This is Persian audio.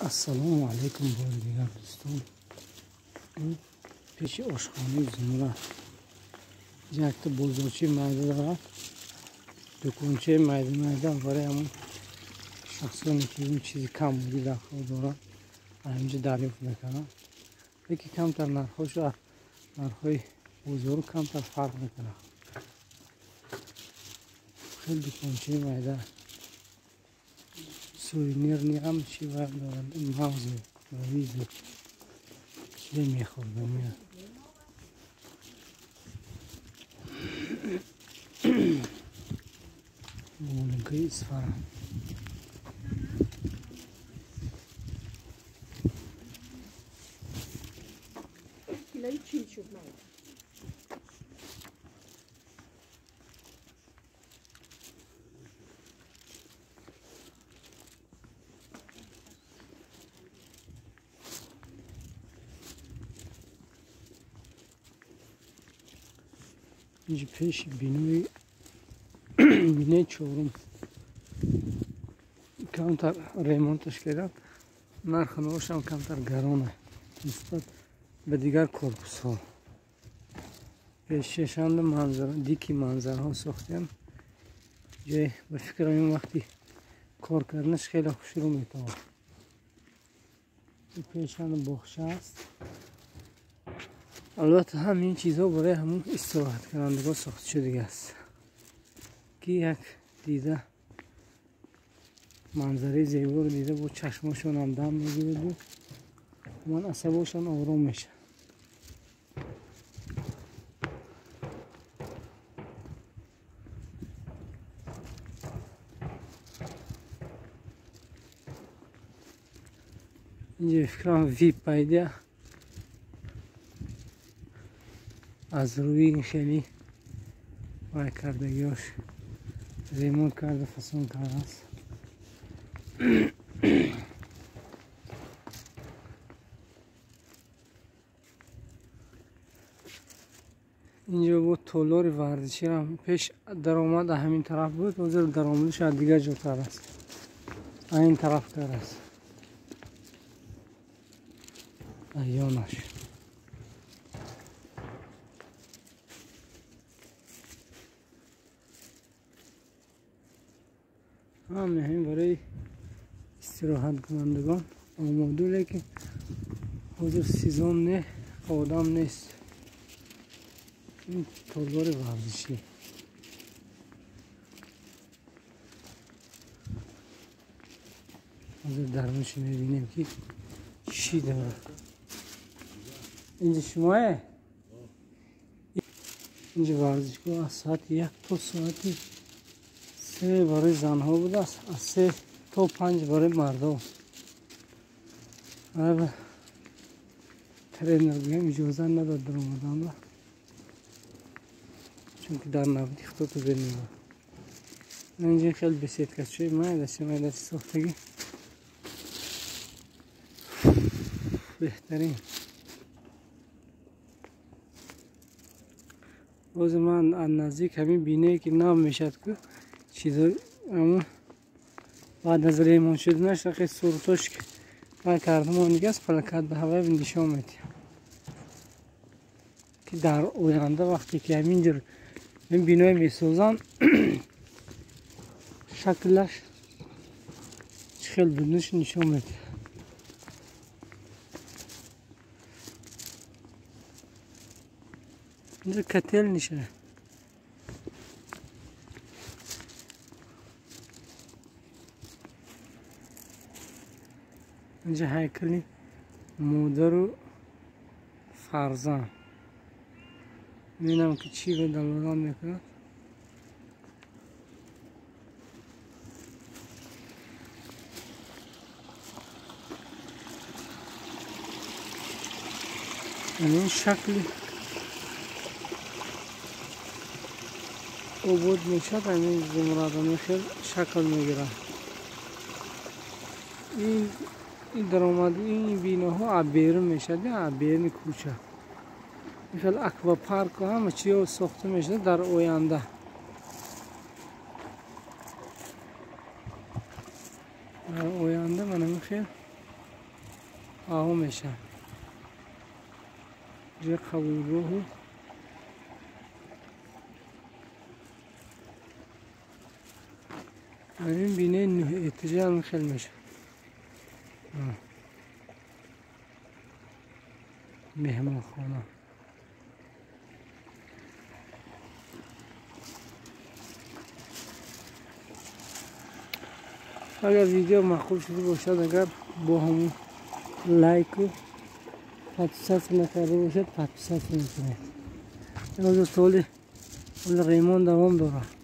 Assalomu alaykum bo'ldilar do'stim. Peşi oshxona zumra. Jakta bozorchi maydalar. Do'konchi maydadan varayam shaxsan kim چیزی کم بودی داخل دارم. همینجا دریافت میکنم. یکی کمتر نرخوش و نرخوی بزرگ کمتر فرق میکنه. خیلی دوکانچه mayda. سوینیر نیام چی وقت دارند موضوع ویدیو نمیخوردم میاد بولنکه اصفهان کیلویی چی شد نه اینجا پیش بینه چورم کمتر ریمونتش کردم نرخ نوشم کمتر گرانه نسبت به دیگر کورپوس ها پیششند منظر دیکی منظر ها ساختیم جای به فکر این وقتی کار کردنش خیلی خوش رو میتونه پیششند بخشه است البته همین چیزها برای همون استراحت کنندگان ساخته شده است که یک دیده منظره زیبا رو دیده با چشماشون هم دم میگیرد و من عصباشون آرام میشه اینجا فکرم ویپ پیده از روی این خیلی وای کردگیاش ریمونت کرده فسون کرده است اینجا بود تولار ورزشی هم پیش درآمد همین طرف بود حاضر درآمدش از دیگر جاتر است این طرف تر است ایانش همین برای استراحت کنندگان آماده لیکن حاضر سیزن نه آدم نیست این تولار ورزشی حاضر درمش میبینیم که چی داره اینجا شماه اینجا ورزشگاه از ساعت 1 تا ساعت 3 برای زنها بوده است از 3 تا 5 برای مردم و ترینر بگم اجازه نداد در اومدن چون که در نبودی خطوط بینیم اینجا خیلی بسیط کس شوی مایده ساختگی بهترین باز من از نزدیک همین بینه که نام میشد که چیزای اما بعد از ریمون شدنش خیلی صورتش که من کردم اونیگه از پلکت به هوای بندیشان میدیم که در آینده وقتی که همینجور این بینای میسازن شکلش خیلی بودنش نشان میده اینجا کتل نشه اینجا هیکلی مادر و فرزند میبینم که چی به دلالان میکنه این شکلی عبود میشد همین زمرادانی خیلی شکل میگیرن این درآمد این بیناها بیرون میشد یا بیرون کوچه خیلی اکوا پارک هم چی ساخته میشه در آینده آینده من خیلی آها میشه جای قبولگاه همین بینه اتجاه هم خیلی میشه مهمان خانه اگر ویدیو معقول شده باشد اگر با همون لایک و پاتیسات نکرده باشد پاتیسات میکنید. این از سال ریمان دوام داره.